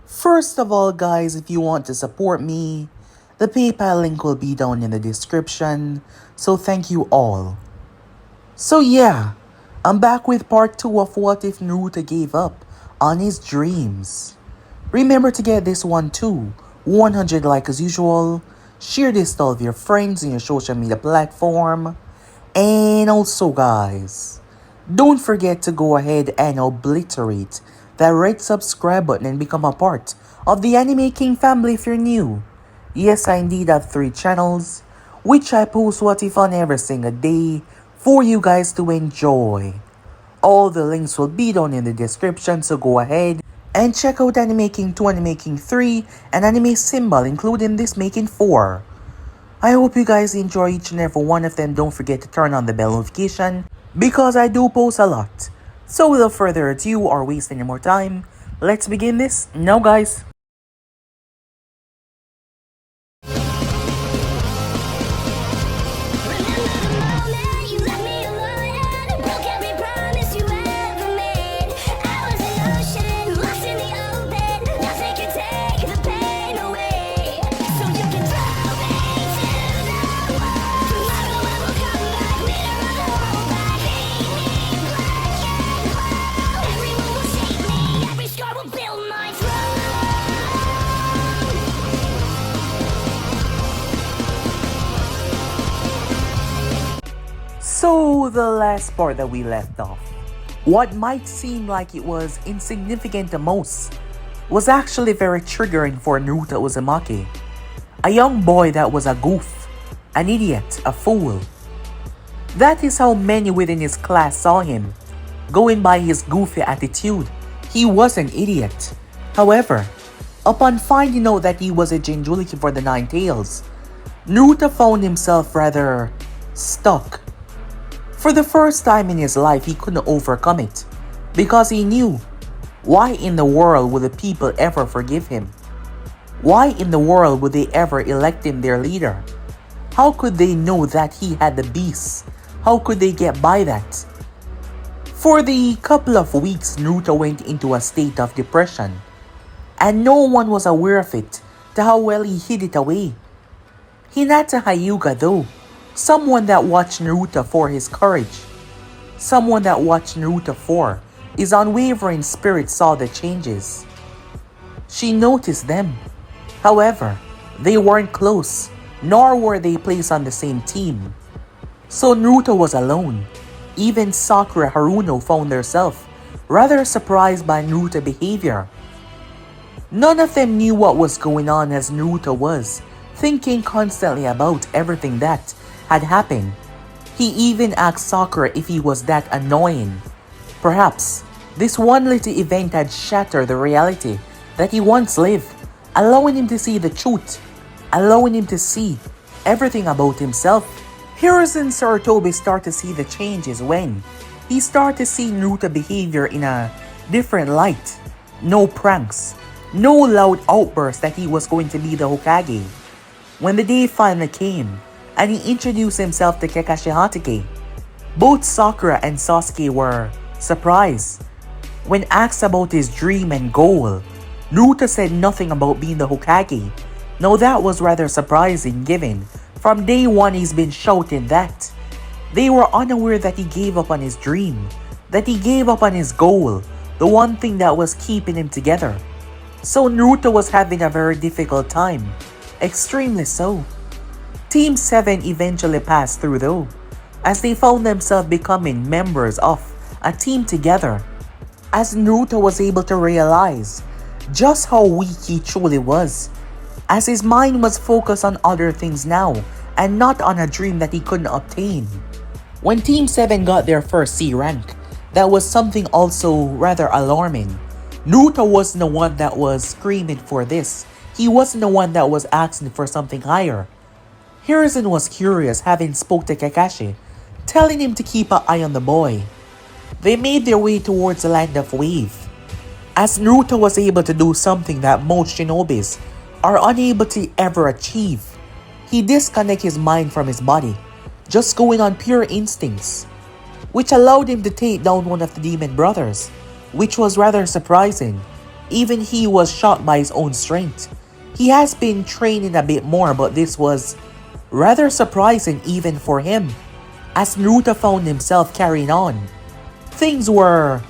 First of all, guys, if you want to support me, the PayPal link will be down in the description. So thank you all. So yeah, I'm back with part 2 of What If Naruto Gave Up on His Dreams. Remember to get this one too. 100 like as usual. Share this to all of your friends in your social media platform. And also, guys, don't forget to go ahead and obliterate that red subscribe button and become a part of the Anime King family if you're new. Yes, I indeed have 3 channels, which I post what if on every single day for you guys to enjoy. All the links will be down in the description, so go ahead and check out Anime King 2, Anime King 3, and Anime Symbol, including this Making 4. I hope you guys enjoy each and every one of them. Don't forget to turn on the bell notification because I do post a lot. So without further ado or wasting any more time, let's begin this now, guys. So the last part that we left off, what might seem like it was insignificant the most, was actually very triggering for Naruto Uzumaki. A young boy that was a goof, an idiot, a fool. That is how many within his class saw him. Going by his goofy attitude, he was an idiot. However, upon finding out that he was a Jinchuriki for the Nine Tails, Naruto found himself rather stuck. For the first time in his life, he couldn't overcome it, because he knew, why in the world would the people ever forgive him? Why in the world would they ever elect him their leader? How could they know that he had the beast? How could they get by that? For the couple of weeks, Naruto went into a state of depression, and no one was aware of it to how well he hid it away. Hinata Hyuga, though, someone that watched Naruto for his courage, someone that watched Naruto for his unwavering spirit, saw the changes. She noticed them. However, they weren't close, nor were they placed on the same team. So Naruto was alone. Even Sakura Haruno found herself rather surprised by Naruto's behavior. None of them knew what was going on, as Naruto was thinking constantly about everything that had happened. He even asked Sakura if he was that annoying. Perhaps this one little event had shattered the reality that he once lived, allowing him to see the truth, allowing him to see everything about himself. Hiruzen Sarutobi started to see the changes when he started to see Naruto's behavior in a different light. No pranks, no loud outbursts that he was going to be the Hokage. When the day finally came, and he introduced himself to Kakashi Hatake, both Sakura and Sasuke were surprised. When asked about his dream and goal, Naruto said nothing about being the Hokage. Now that was rather surprising, given from day one he's been shouting that. They were unaware that he gave up on his dream, that he gave up on his goal, the one thing that was keeping him together. So Naruto was having a very difficult time, extremely so. Team 7 eventually passed through though, as they found themselves becoming members of a team together, as Naruto was able to realize just how weak he truly was, as his mind was focused on other things now and not on a dream that he couldn't obtain. When Team 7 got their first C rank, that was something also rather alarming. Naruto wasn't the one that was screaming for this. He wasn't the one that was asking for something higher. Hiruzen was curious, having spoke to Kakashi, telling him to keep an eye on the boy. They made their way towards the land of Wave, as Naruto was able to do something that most shinobis are unable to ever achieve. He disconnected his mind from his body, just going on pure instincts, which allowed him to take down one of the demon brothers, which was rather surprising. Even he was shocked by his own strength. He has been training a bit more, but this was rather surprising even for him. As Naruto found himself carrying on, things were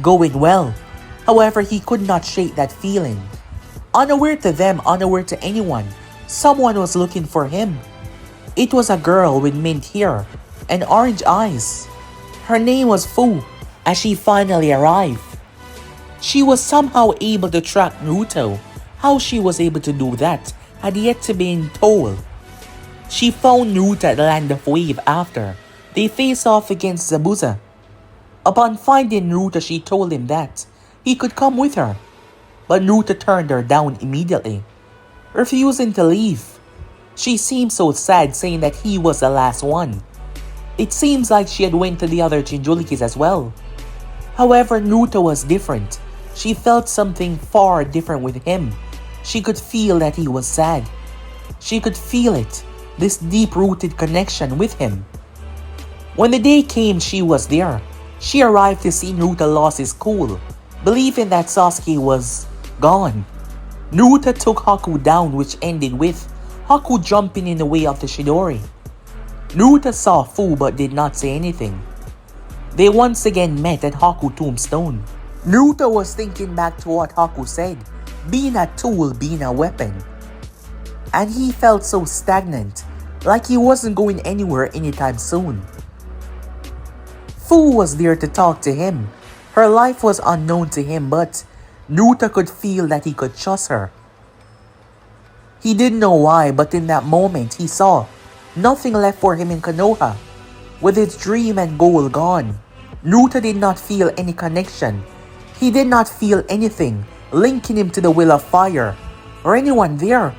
going well. However, he could not shake that feeling. Unaware to them, unaware to anyone, someone was looking for him. It was a girl with mint hair and orange eyes. Her name was Fu. As she finally arrived, she was somehow able to track Naruto. How she was able to do that had yet to be told. She found Naruto at the land of Wave after they faced off against Zabuza. Upon finding Naruto, she told him that he could come with her, but Naruto turned her down immediately, refusing to leave. She seemed so sad, saying that he was the last one. It seems like she had went to the other Jinchurikis as well. However, Naruto was different. She felt something far different with him. She could feel that he was sad. She could feel it, this deep-rooted connection with him. When the day came, she was there. She arrived to see Naruto lost his cool, believing that Sasuke was gone. Naruto took Haku down, which ended with Haku jumping in the way of the Chidori. Naruto saw Fu but did not say anything. They once again met at Haku Tombstone. Naruto was thinking back to what Haku said, being a tool, being a weapon. And he felt so stagnant, like he wasn't going anywhere anytime soon. Fu was there to talk to him. Her life was unknown to him, but Naruto could feel that he could trust her. He didn't know why, but in that moment he saw nothing left for him in Konoha. With his dream and goal gone, Naruto did not feel any connection. He did not feel anything linking him to the Will of Fire or anyone there.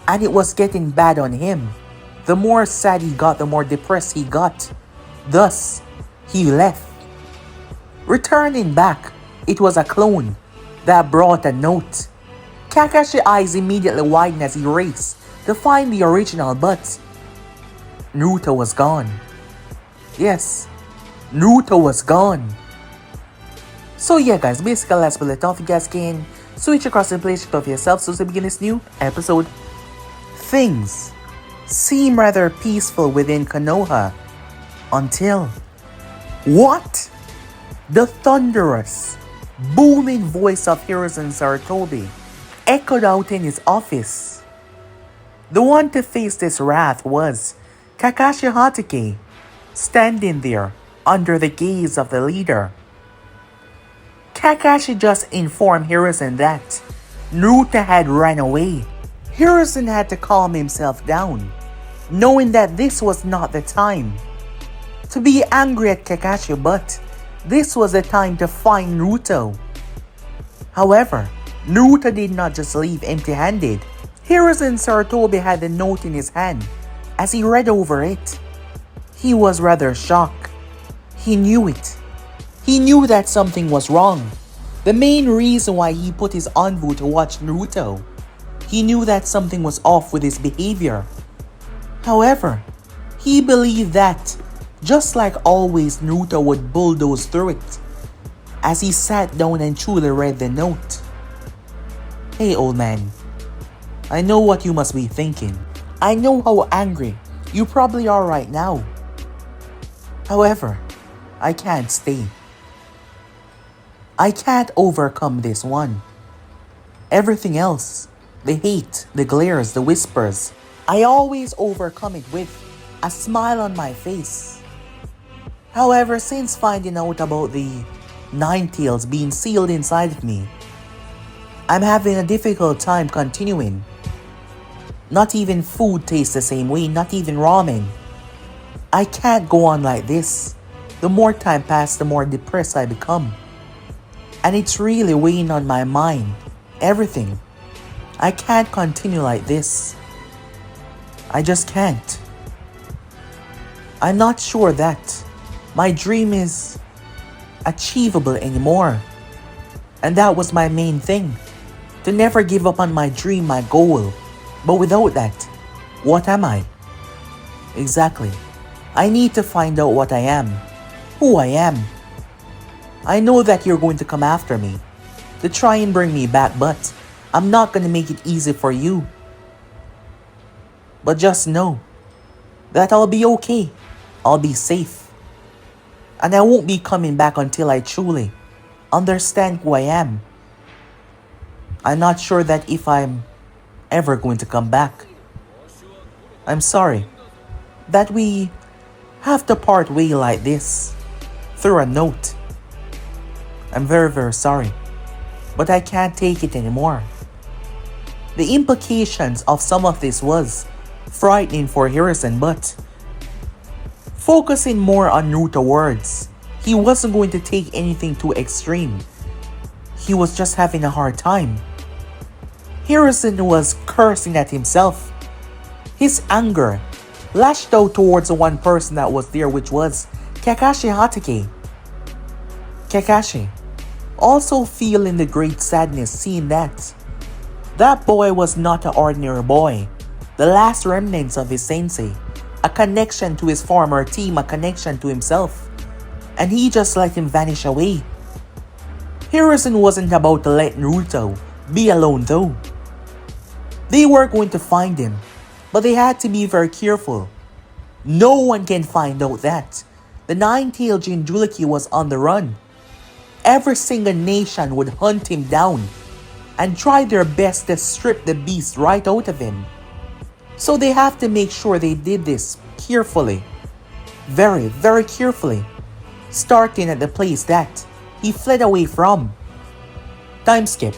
And it was getting bad on him. The more sad he got, the more depressed he got. Thus, he left. Returning back, it was a clone that brought a note. Kakashi's eyes immediately widened as he raced to find the original, but Naruto was gone. Yes, Naruto was gone. So yeah guys, basically let's pull it off. You guys can switch across and play it off yourself. So to begin this new episode, things seem rather peaceful within Konoha until what? The thunderous, booming voice of Hiruzen Sarutobi echoed out in his office. The one to face this wrath was Kakashi Hatake, standing there under the gaze of the leader. Kakashi just informed Hiruzen that Naruto had ran away. Hiruzen had to calm himself down, knowing that this was not the time to be angry at Kakashi, but this was the time to find Naruto. However, Naruto did not just leave empty-handed. Hiruzen Sarutobi had the note in his hand. As he read over it, he was rather shocked. He knew it. He knew that something was wrong. The main reason why he put his envoy to watch Naruto. He knew that something was off with his behavior. However, he believed that, just like always, Naruto would bulldoze through it. As he sat down and truly read the note. Hey old man, I know what you must be thinking. I know how angry you probably are right now. However, I can't stay. I can't overcome this one. Everything else, the hate, the glares, the whispers, I always overcome it with a smile on my face. However, since finding out about the Nine Tails being sealed inside of me, I'm having a difficult time continuing. Not even food tastes the same way, not even ramen. I can't go on like this. The more time passes, the more depressed I become. And it's really weighing on my mind, everything. I can't continue like this. I just can't. I'm not sure that my dream is achievable anymore. And that was my main thing. To never give up on my dream, my goal. But without that, what am I? Exactly. I need to find out what I am. Who I am. I know that you're going to come after me. to try and bring me back, but I'm not gonna make it easy for you. But just know that I'll be okay. I'll be safe. And I won't be coming back until I truly understand who I am. I'm not sure that if I'm ever going to come back. I'm sorry that we have to part way like this through a note. I'm very, very sorry, but I can't take it anymore. The implications of some of this was frightening for Harrison, but focusing more on Naruto's words, he wasn't going to take anything too extreme. He was just having a hard time. Harrison was cursing at himself. His anger lashed out towards the one person that was there, which was Kakashi Hatake. Kakashi, also feeling the great sadness seeing that that boy was not an ordinary boy, the last remnants of his sensei, a connection to his former team, a connection to himself, and he just let him vanish away. Harrison wasn't about to let Naruto be alone though. They were going to find him, but they had to be very careful. No one can find out that the nine-tailed Jinchuriki was on the run. Every single nation would hunt him down and try their best to strip the beast right out of him. So they have to make sure they did this carefully. Very, very carefully. Starting at the place that he fled away from. Time skip.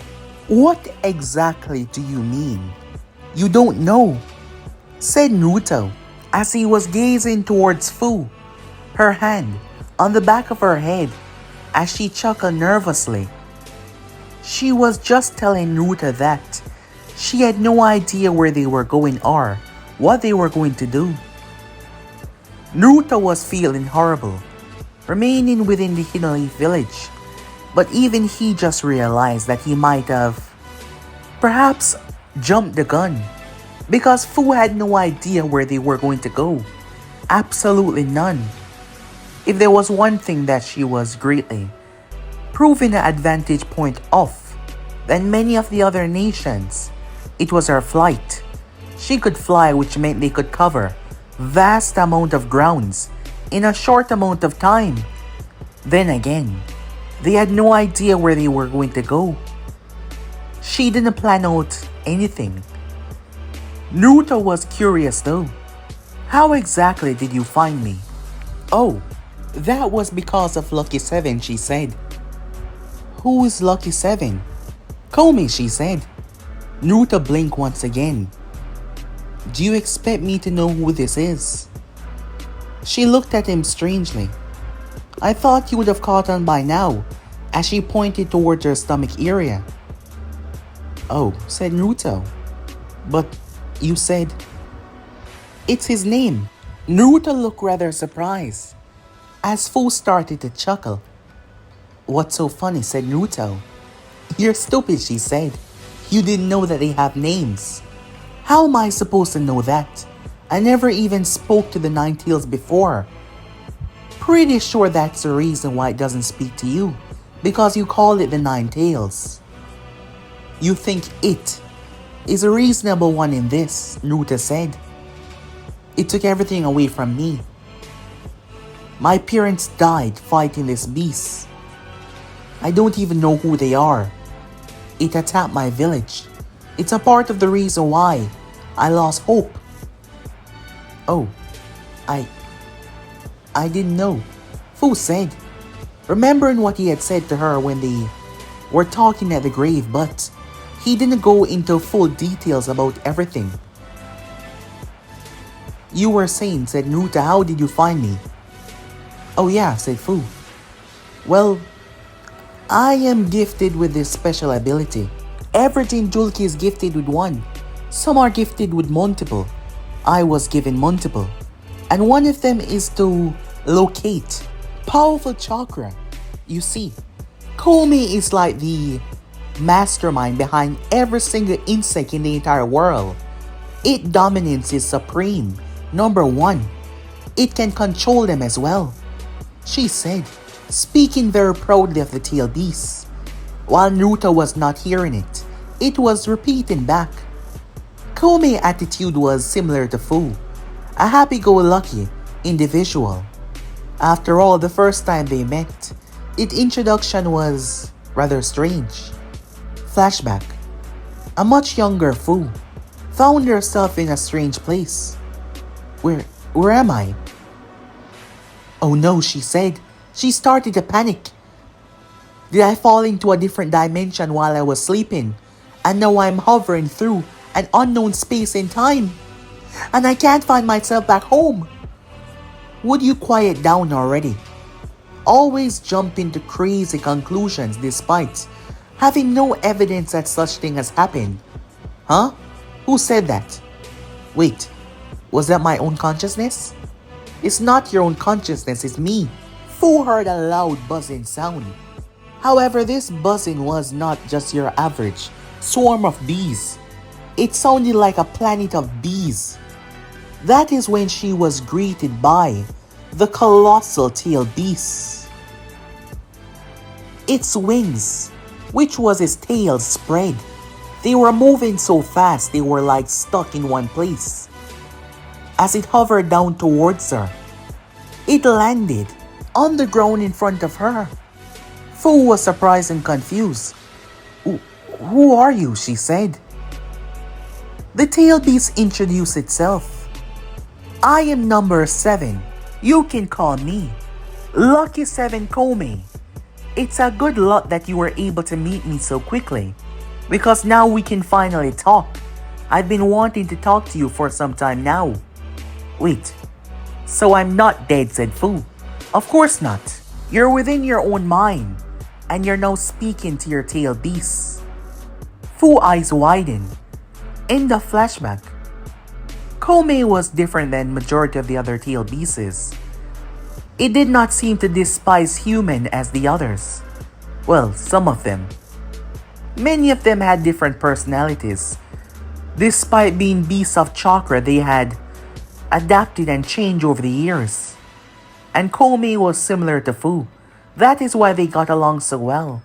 What exactly do you mean? You don't know, said Naruto as he was gazing towards Fu, her hand on the back of her head as she chuckled nervously. She was just telling Naruto that she had no idea where they were going or what they were going to do. Naruto was feeling horrible, remaining within the Hidden Leaf village, but even he just realized that he might have perhaps jumped the gun, because Fu had no idea where they were going to go. Absolutely none. If there was one thing that she was greatly proving an advantage point off than many of the other nations, it was her flight. She could fly, which meant they could cover vast amount of grounds in a short amount of time. Then again, they had no idea where they were going to go. She didn't plan out anything. Naruto was curious though. How exactly did you find me? Oh, that was because of Lucky 7, she said. Who is Lucky 7? Komi, she said. Naruto blinked once again. Do you expect me to know who this is? She looked at him strangely. I thought you would have caught on by now, as she pointed towards her stomach area. Oh, said Naruto. But you said... It's his name. Naruto looked rather surprised as Fu started to chuckle. What's so funny, said Naruto. You're stupid, she said. You didn't know that they have names. How am I supposed to know that? I never even spoke to the Nine Tails before. Pretty sure that's the reason why it doesn't speak to you, because you call it the Nine Tails. You think it is a reasonable one in this, Naruto said. It took everything away from me. My parents died fighting this beast. I don't even know who they are. It attacked my village. It's a part of the reason why I lost hope. Oh, I didn't know, Fu said, remembering what he had said to her when they were talking at the grave, but he didn't go into full details about everything. You were saying, said Naruto, how did you find me? Oh yeah, said Fu. Well, I am gifted with this special ability. Every Jinchuriki is gifted with one. Some are gifted with multiple. I was given multiple. And one of them is to locate powerful chakra. You see, Komi is like the mastermind behind every single insect in the entire world. Its dominance is supreme. Number one, it can control them as well, she said, speaking very proudly of the tail beast. While Naruto was not hearing it, it was repeating back. Kome's attitude was similar to Fu, a happy-go-lucky individual. After all, the first time they met, its introduction was rather strange. Flashback. A much younger Fu found herself in a strange place. Where am I? Oh no, she said. She started to panic. Did I fall into a different dimension while I was sleeping? And now I'm hovering through an unknown space and time. And I can't find myself back home. Would you quiet down already? Always jump into crazy conclusions despite having no evidence that such thing has happened. Huh? Who said that? Wait, was that my own consciousness? It's not your own consciousness, it's me. Fu heard a loud buzzing sound. However, this buzzing was not just your average swarm of bees. It sounded like a planet of bees. That is when she was greeted by the colossal tail beast. Its wings, which was its tail, spread. They were moving so fast they were like stuck in one place. As it hovered down towards her, it landed on the ground in front of her. Fu was surprised and confused. Who are you? She said. The tail beast introduced itself. I am number 7. You can call me Lucky 7 Kome. It's a good luck that you were able to meet me so quickly, because now we can finally talk. I've been wanting to talk to you for some time now. Wait, so I'm not dead, said Fu. Of course not. You're within your own mind, and you're now speaking to your tail beast. Fu's eyes widened. In the flashback, Kome was different than majority of the other tail beasts. It did not seem to despise human as the others. Well, some of them. Many of them had different personalities. Despite being beasts of chakra, they had adapted and changed over the years. And Kome was similar to Fu. That is why they got along so well.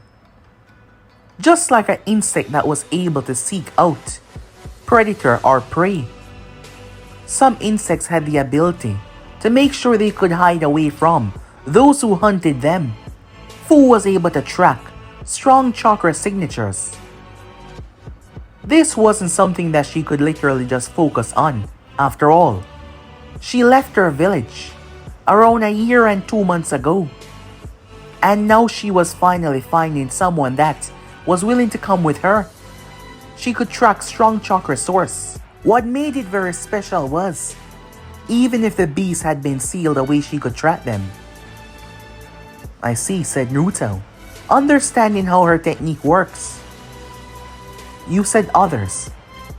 Just like an insect that was able to seek out predator or prey. Some insects had the ability to make sure they could hide away from those who hunted them. Fu was able to track strong chakra signatures. This wasn't something that she could literally just focus on. After all, she left her village around a year and 2 months ago. And now she was finally finding someone that was willing to come with her. She could track strong chakra source. What made it very special was, even if the beasts had been sealed away, she could track them. I see, said Naruto, understanding how her technique works. You said others.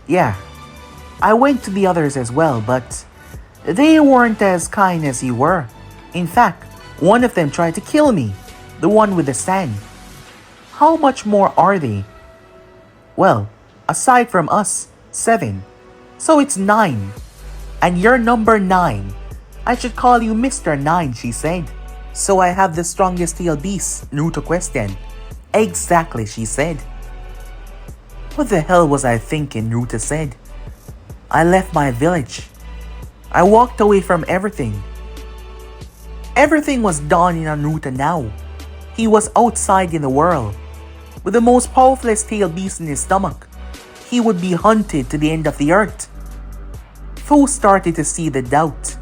Yeah, I went to the others as well, but they weren't as kind as you were. In fact, one of them tried to kill me, the one with the sand. How much more are they? Well, aside from us, 7. So it's 9. And you're number 9. I should call you Mr. 9, she said. So I have the strongest tail beast, Naruto questioned. Exactly, she said. What the hell was I thinking, Naruto said. I left my village. I walked away from everything. Everything was dawning on Naruto now. He was outside in the world. With the most powerful tail beast in his stomach, he would be hunted to the end of the earth. Fu started to see the doubt.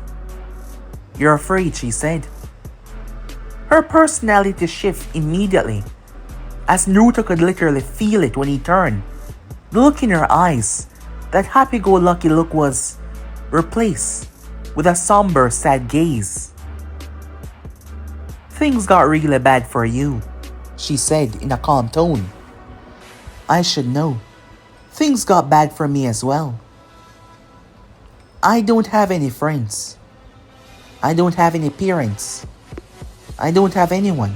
You're afraid, she said. Her personality shifted immediately, as Naruto could literally feel it when he turned. The look in her eyes, that happy-go-lucky look, was replaced with a somber, sad gaze. Things got really bad for you, she said in a calm tone. I should know. Things got bad for me as well. I don't have any friends. I don't have any parents. I don't have anyone.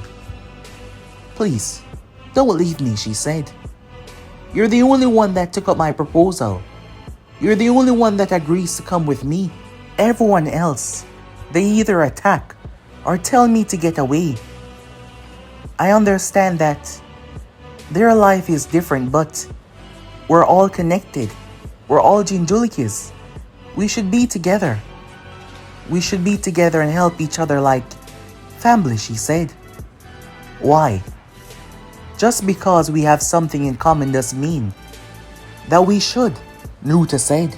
Please, don't leave me, she said. You're the only one that took up my proposal. You're the only one that agrees to come with me. Everyone else, they either attack or tell me to get away. I understand that Their life is different, but we're all connected. We're all Jinjulikis. We should be together. We should be together and help each other like family, she said. Why? Just because we have something in common doesn't mean that we should, Naruto said,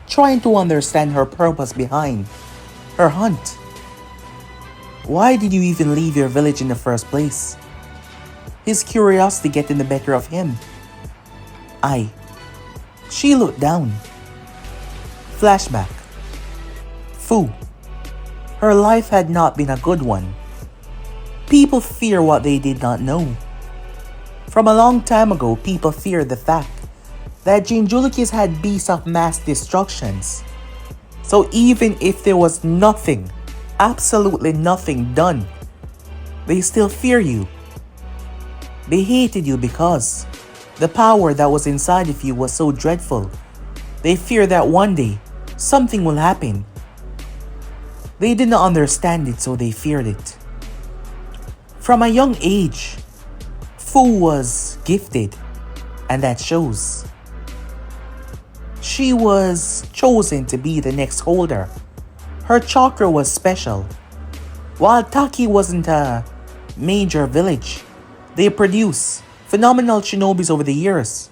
trying to understand her purpose behind her hunt. Why did you even leave your village in the first place? His curiosity getting the better of him. She looked down. Flashback. Fu. Her life had not been a good one. People fear what they did not know. From a long time ago, people feared the fact that Jinjulikis had beasts of mass destructions. So even if there was nothing, absolutely nothing done, they still fear you. They hated you because the power that was inside of you was so dreadful. They feared that one day, something will happen. They did not understand it, so they feared it. From a young age, Fu was gifted, and that shows. She was chosen to be the next holder. Her chakra was special. While Taki wasn't a major village, they produced phenomenal shinobis over the years,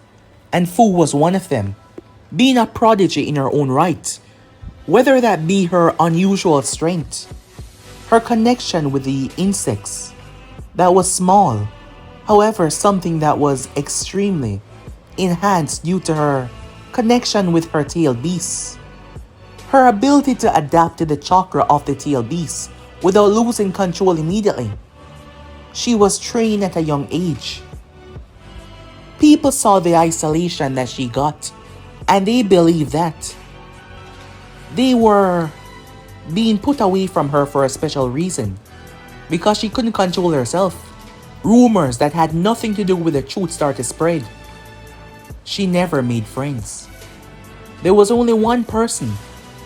and Fu was one of them, being a prodigy in her own right, whether that be her unusual strength, her connection with the insects, that was small, however something that was extremely enhanced due to her connection with her tailed beasts, her ability to adapt to the chakra of the tailed beasts without losing control immediately. She was trained at a young age. People saw the isolation that she got, and they believed that they were being put away from her for a special reason, because she couldn't control herself. Rumors that had nothing to do with the truth started to spread. She never made friends. There was only one person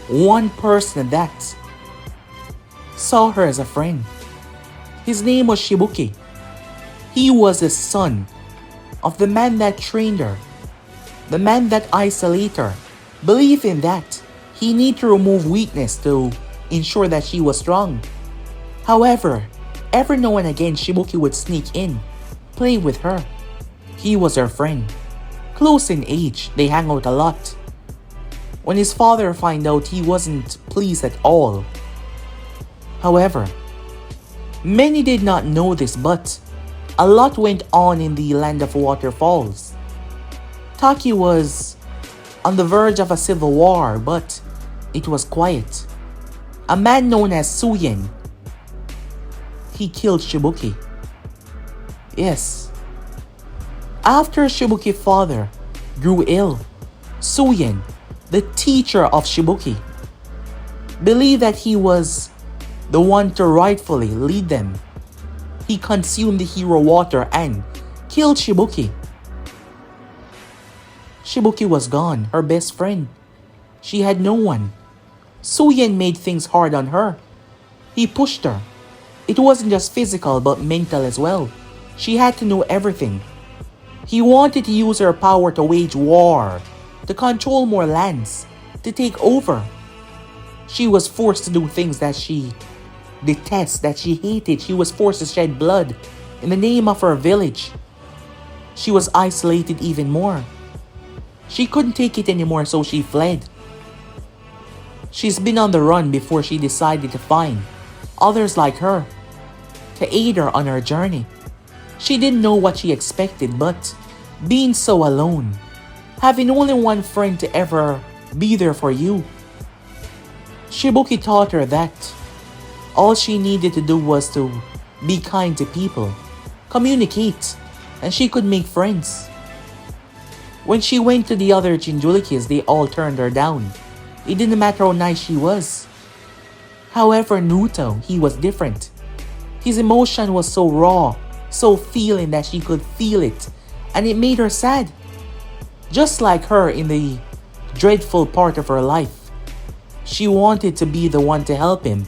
that saw her as a friend. His name was Shibuki. He was the son of the man that trained her, the man that isolated her, believing that he needed to remove weakness to ensure that she was strong. However, every now and again Shibuki would sneak in, play with her. He was her friend. Close in age, they hang out a lot. When his father found out, he wasn't pleased at all. However, many did not know this, but a lot went on in the land of waterfalls. Taki was on the verge of a civil war, but it was quiet. A man known as Suyen, he killed Shibuki. Yes. After Shibuki's father grew ill, Suyen, the teacher of Shibuki, believed that he was the one to rightfully lead them. He consumed the hero water and killed Shibuki. Shibuki was gone, her best friend. She had no one. Suyen made things hard on her. He pushed her. It wasn't just physical but mental as well. She had to know everything. He wanted to use her power to wage war, to control more lands, to take over. She was forced to do things that she detests, that she hated. She was forced to shed blood in the name of her village. She was isolated even more. She couldn't take it anymore, so she fled. She's been on the run before she decided to find others like her to aid her on her journey. She didn't know what she expected, but being so alone, having only one friend to ever be there for you, Shibuki taught her that all she needed to do was to be kind to people, communicate, and she could make friends. When she went to the other Jinjulikis, they all turned her down. It didn't matter how nice she was. However, Naruto, he was different. His emotion was so raw, so feeling that she could feel it, and it made her sad. Just like her in the dreadful part of her life. She wanted to be the one to help him,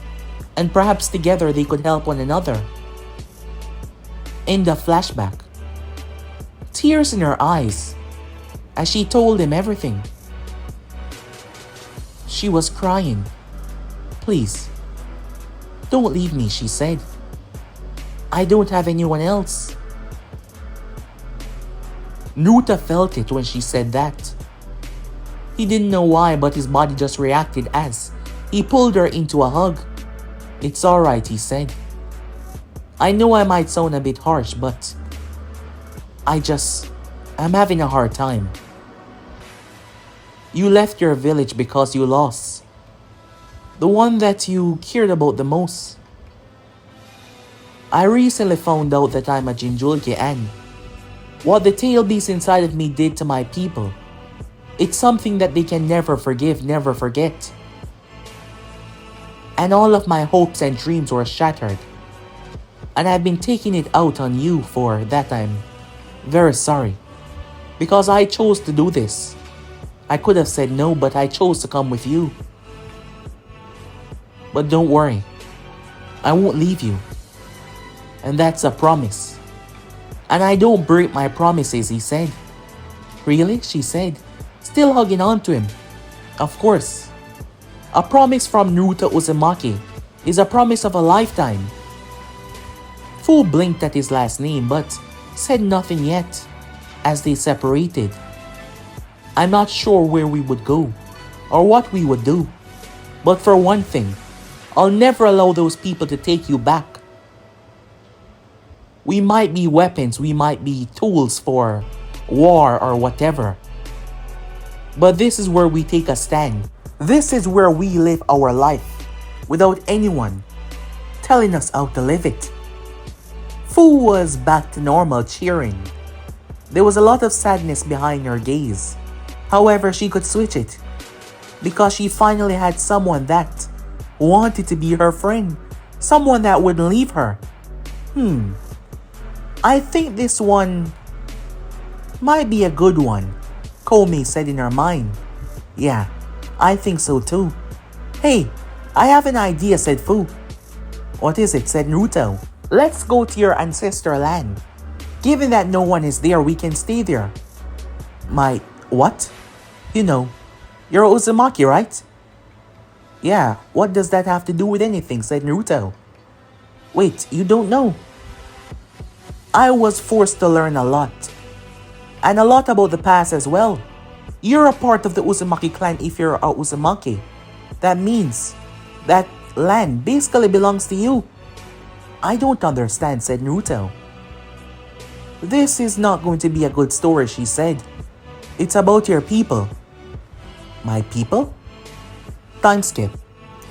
and perhaps together they could help one another. In the flashback, tears in her eyes as she told him everything. She was crying. "Please, don't leave me," she said. "I don't have anyone else." Naruto felt it when she said that. He didn't know why, but his body just reacted as he pulled her into a hug. "It's alright," he said. "I know I might sound a bit harsh, but I'm having a hard time. You left your village because you lost the one that you cared about the most. I recently found out that I'm a Jinjulke, and what the tail beast inside of me did to my people, it's something that they can never forgive, never forget. And all of my hopes and dreams were shattered. And I've been taking it out on you. For that I'm very sorry. Because I chose to do this. I could have said no, but I chose to come with you. But don't worry. I won't leave you. And that's a promise. And I don't break my promises," he said. "Really?" she said, still hugging on to him. "Of course. A promise from Naruto Uzumaki is a promise of a lifetime." Fu blinked at his last name but said nothing yet as they separated. "I'm not sure where we would go or what we would do. But for one thing, I'll never allow those people to take you back. We might be weapons, we might be tools for war or whatever. But this is where we take a stand. This is where we live our life without anyone telling us how to live it." Fu was back to normal, cheering. There was a lot of sadness behind her gaze. However, she could switch it because she finally had someone that wanted to be her friend, someone that wouldn't leave her. I think this one might be a good one, Komi said in her mind. "Yeah, I think so too." "Hey, I have an idea," said Fu. "What is it?" said Naruto. "Let's go to your ancestor land. Given that no one is there, we can stay there." "My what?" "You know, you're Uzumaki, right?" "Yeah, what does that have to do with anything?" said Naruto. "Wait, you don't know?" "I was forced to learn a lot. And a lot about the past as well. You're a part of the Uzumaki clan if you're a Uzumaki. That means that land basically belongs to you." "I don't understand," said Naruto. "This is not going to be a good story," she said. "It's about your people." "My people?" Time skip.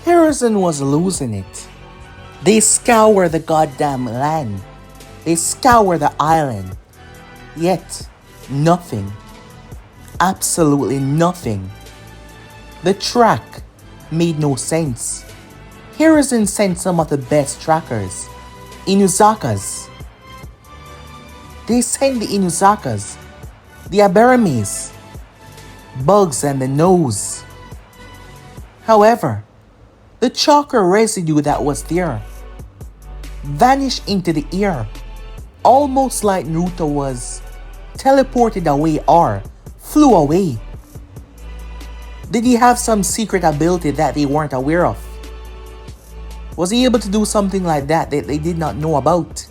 Harrison was losing it. They scour the goddamn land. They scour the island. Yet, nothing. Absolutely nothing. The track made no sense. Harrison sent some of the best trackers. Inuzakas. They sent the Inuzakas, the Aberamis, Bugs and the Nose. However, the chakra residue that was there vanished into the air, almost like Naruto was teleported away or flew away. Did he have some secret ability that they weren't aware of? Was he able to do something like that that they did not know about?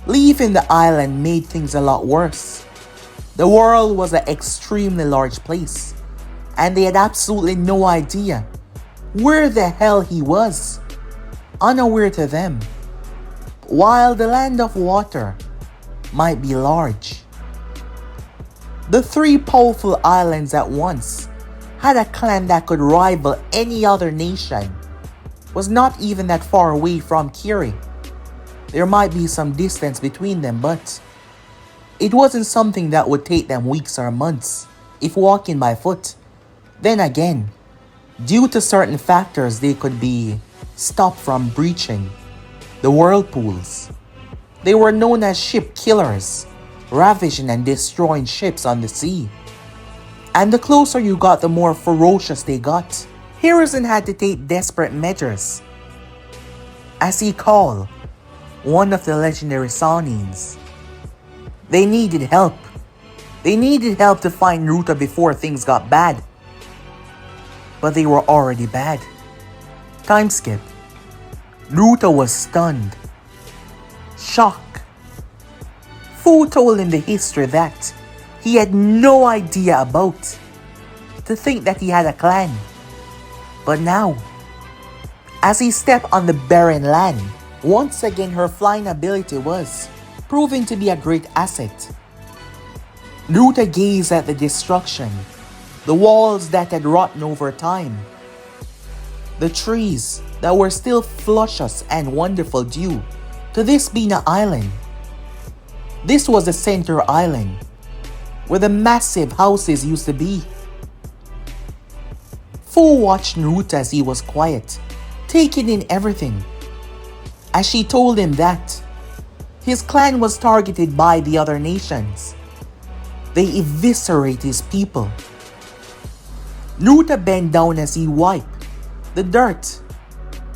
Leaving the island made things a lot worse. The world was an extremely large place, and they had absolutely no idea where the hell he was, unaware to them. While the land of water might be large, the three powerful islands at once had a clan that could rival any other nation. Was not even that far away from Kiri. There might be some distance between them, but it wasn't something that would take them weeks or months if walking by foot. Then again, due to certain factors, they could be stopped from breaching the whirlpools. They were known as ship killers, ravaging and destroying ships on the sea. And the closer you got, the more ferocious they got. Harrison had to take desperate measures as he called one of the legendary Sawnins. They needed help. They needed help to find Naruto before things got bad. But they were already bad. Time skip. Naruto was stunned. Shock. Fu told him the history that he had no idea about. To think that he had a clan. But now, as he stepped on the barren land, once again her flying ability was proving to be a great asset. Naruto gazed at the destruction, the walls that had rotten over time, the trees that were still luscious and wonderful due to this being an island. This was the center island, where the massive houses used to be. Fu watched Naruto as he was quiet, taking in everything. As she told him that his clan was targeted by the other nations. They eviscerate his people. Naruto bent down as he wiped the dirt,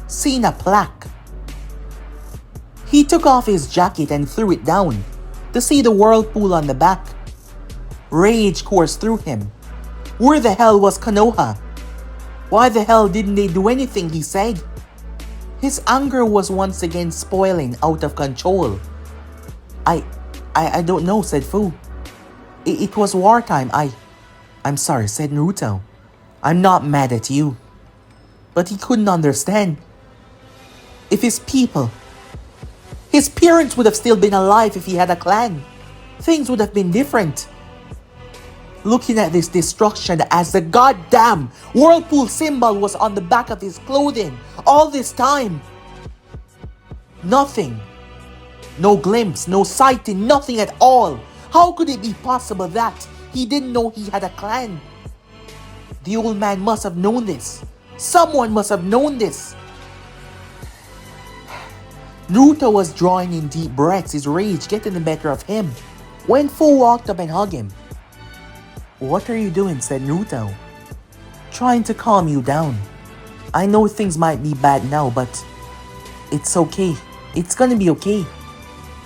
seeing a plaque. He took off his jacket and threw it down to see the whirlpool on the back. Rage coursed through him. Where the hell was Konoha? Why the hell didn't they do anything, he said. His anger was once again spoiling out of control. I don't know, said Fu. It was wartime. I'm sorry, said Naruto. I'm not mad at you. But he couldn't understand. If his parents would have still been alive if he had a clan, things would have been different. Looking at this destruction as the goddamn whirlpool symbol was on the back of his clothing all this time. Nothing. No glimpse, no sighting, nothing at all. How could it be possible that he didn't know he had a clan? The old man must have known this. Someone must have known this. Naruto was drawing in deep breaths, his rage getting the better of him, when Fu walked up and hugged him. What are you doing? Said Naruto. Trying to calm you down. I know things might be bad now, but it's okay. It's gonna be okay.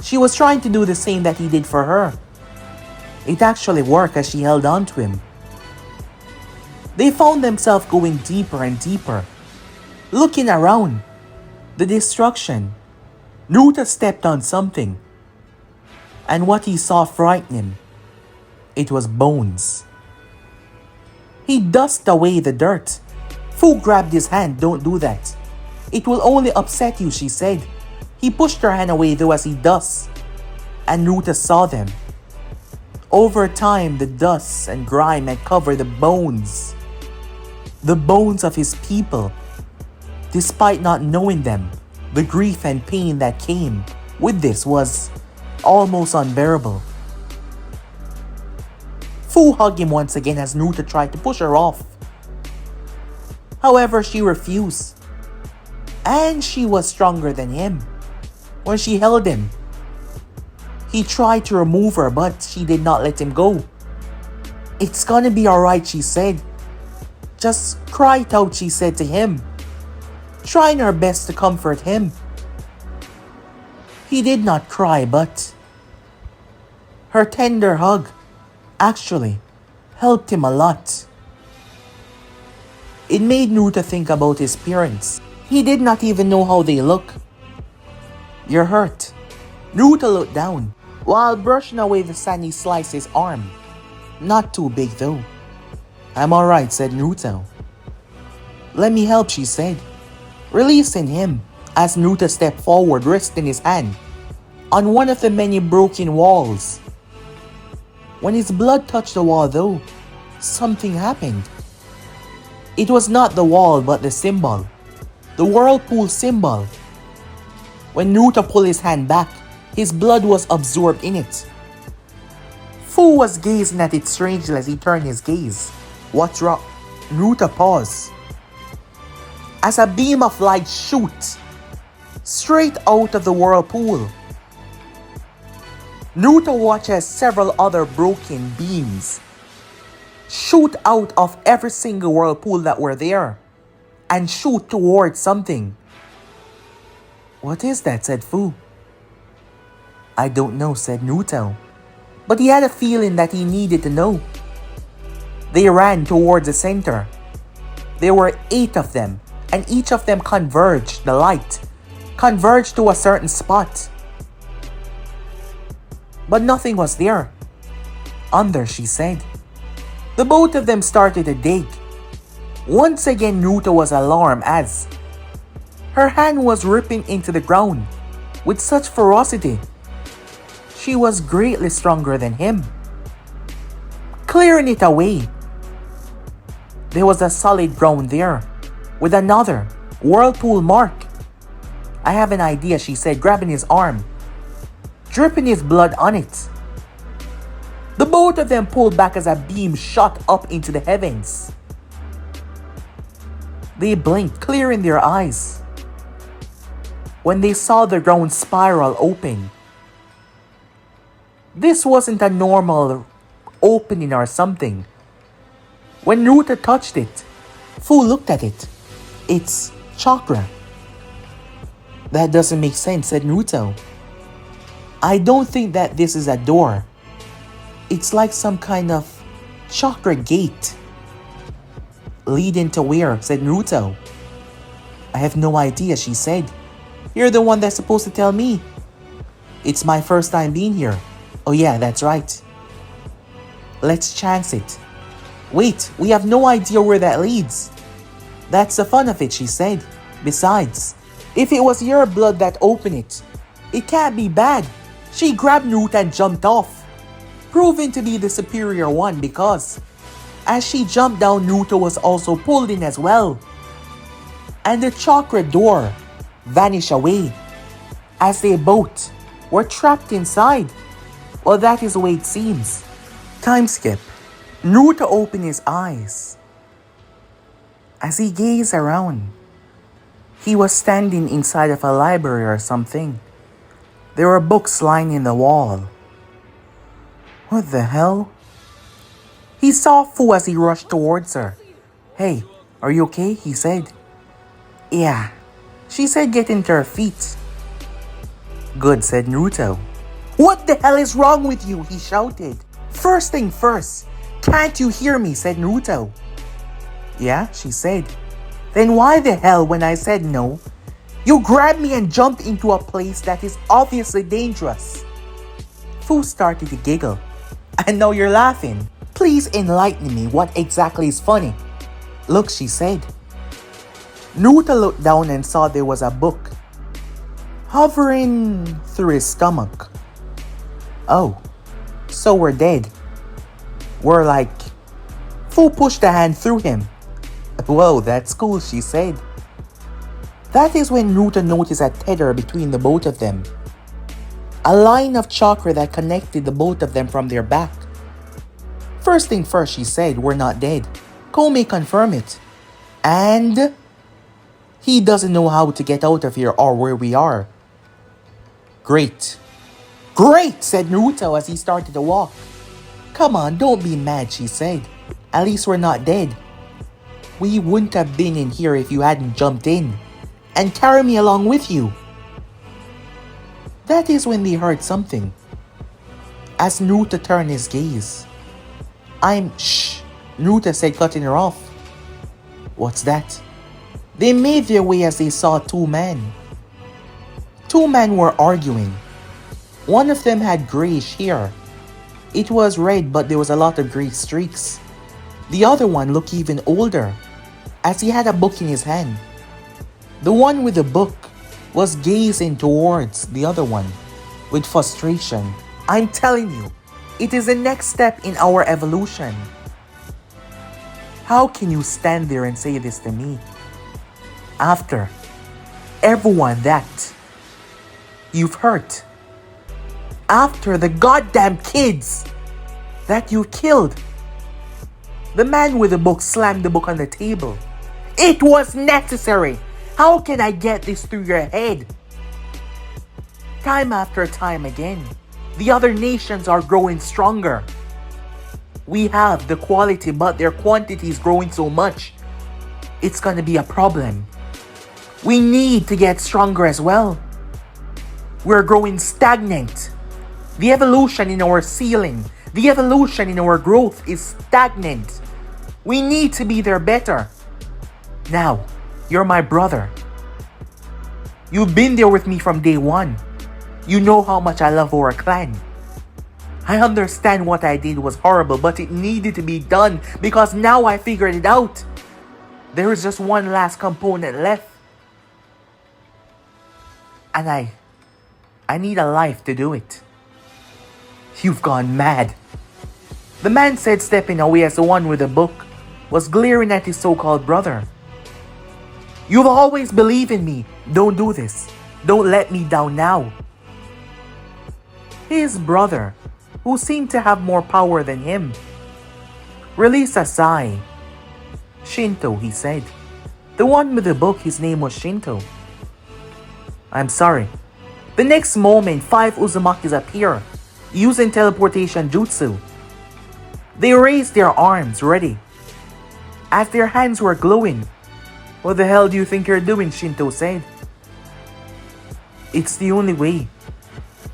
She was trying to do the same that he did for her. It actually worked as she held on to him. They found themselves going deeper and deeper. Looking around. The destruction. Naruto stepped on something. And what he saw frightened him. It was bones. He dusted away the dirt. Fu grabbed his hand. Don't do that. It will only upset you, she said. He pushed her hand away though as he dust. And Naruto saw them. Over time, the dust and grime had covered the bones. The bones of his people. Despite not knowing them, the grief and pain that came with this was almost unbearable. Fu hugged him once again as Naruto tried to push her off. However, she refused. And she was stronger than him. When she held him, he tried to remove her, but she did not let him go. It's gonna be alright, she said. Just cry it out, she said to him, trying her best to comfort him. He did not cry, but her tender hug actually helped him a lot. It made Naruto think about his parents. He did not even know how they look. You're hurt. Naruto looked down while brushing away the sand. He sliced his arm. Not too big though. I'm alright, said Naruto. Let me help, she said, releasing him as Naruto stepped forward, resting his hand on one of the many broken walls. When his blood touched the wall though, something happened. It was not the wall but the symbol. The whirlpool symbol. When Naruto pulled his hand back, his blood was absorbed in it. Fu was gazing at it strangely as he turned his gaze. What's wrong? Naruto paused. As a beam of light shot straight out of the whirlpool. Naruto watched as several other broken beams shoot out of every single whirlpool that were there and shoot towards something. What is that? Said Fu. I don't know, said Naruto. but he had a feeling that he needed to know. They ran towards the center. There were 8 of them, and each of them converged, the light converged to a certain spot. But nothing was there. Under, she said. The both of them started to dig. Once again, Naruto was alarmed as her hand was ripping into the ground with such ferocity. She was greatly stronger than him. Clearing it away. There was a solid ground there with another whirlpool mark. I have an idea, she said, grabbing his arm, dripping his blood on it. The both of them pulled back as a beam shot up into the heavens. They blinked, clearing their eyes, when they saw the ground spiral open. This wasn't a normal opening or something. When Naruto touched it, Fu looked at it. It's chakra. That doesn't make sense, said Naruto. I don't think that this is a door. It's like some kind of chakra gate. Leading to where? Said Naruto. I have no idea, she said. You're the one that's supposed to tell me. It's my first time being here. Oh yeah, that's right. Let's chance it. Wait, we have no idea where that leads. That's the fun of it, she said. Besides, if it was your blood that opened it, it can't be bad. She grabbed Naruto and jumped off, proving to be the superior one because as she jumped down, Naruto was also pulled in as well. And the chakra door vanished away as they both were trapped inside. Well, that is the way it seems. Time skip. Naruto opened his eyes. As he gazed around, he was standing inside of a library or something. There were books lying in the wall. What the hell? He saw Fu as he rushed towards her. Hey, are you okay? He said. Yeah, she said, getting to her feet. Good, said Naruto. What the hell is wrong with you? He shouted. First thing first, can't you hear me? Said Naruto. Yeah, she said. Then why the hell, when I said no, you grabbed me and jumped into a place that is obviously dangerous? Fu started to giggle. And now you're laughing. Please enlighten me, what exactly is funny? Look, she said. Naruto looked down and saw there was a book hovering through his stomach. Oh, so we're dead. We're like... Fu pushed a hand through him. Whoa, that's cool, she said. That is when Naruto noticed a tether between the both of them. A line of chakra that connected the both of them from their back. First thing first, she said, we're not dead. Komi confirmed it. And he doesn't know how to get out of here or where we are. Great. Great, said Naruto as he started to walk. Come on, don't be mad, she said. At least we're not dead. We wouldn't have been in here if you hadn't jumped in and carried me along with you. That is when they heard something. As Naruto turned his gaze. Shh, Naruto said, cutting her off. What's that? They made their way as they saw 2 men. 2 men were arguing. One of them had grayish hair. It was red, but there was a lot of gray streaks. The other one looked even older, as he had a book in his hand. The one with the book was gazing towards the other one with frustration. I'm telling you, it is the next step in our evolution. How can you stand there and say this to me? After everyone that you've hurt. After the goddamn kids that you killed. The man with the book slammed the book on the table. It was necessary. How can I get this through your head? Time after time again, the other nations are growing stronger. We have the quality, but their quantity is growing so much. It's gonna be a problem. We need to get stronger as well. We're growing stagnant. The evolution in our ceiling, the evolution in our growth is stagnant. We need to be there better. Now, you're my brother. You've been there with me from day one. You know how much I love our clan. I understand what I did was horrible, but it needed to be done because now I figured it out. There is just one last component left. And I need a life to do it. You've gone mad. The man said, stepping away as the one with the book was glaring at his so-called brother. You've always believed in me. Don't do this. Don't let me down now. His brother, who seemed to have more power than him, released a sigh. Shinto, he said. The one with the book, his name was Shinto. I'm sorry. The next moment, 5 Uzumakis appear, using teleportation jutsu. They raised their arms, ready. As their hands were glowing. What the hell do you think you're doing? Shinto said. It's the only way.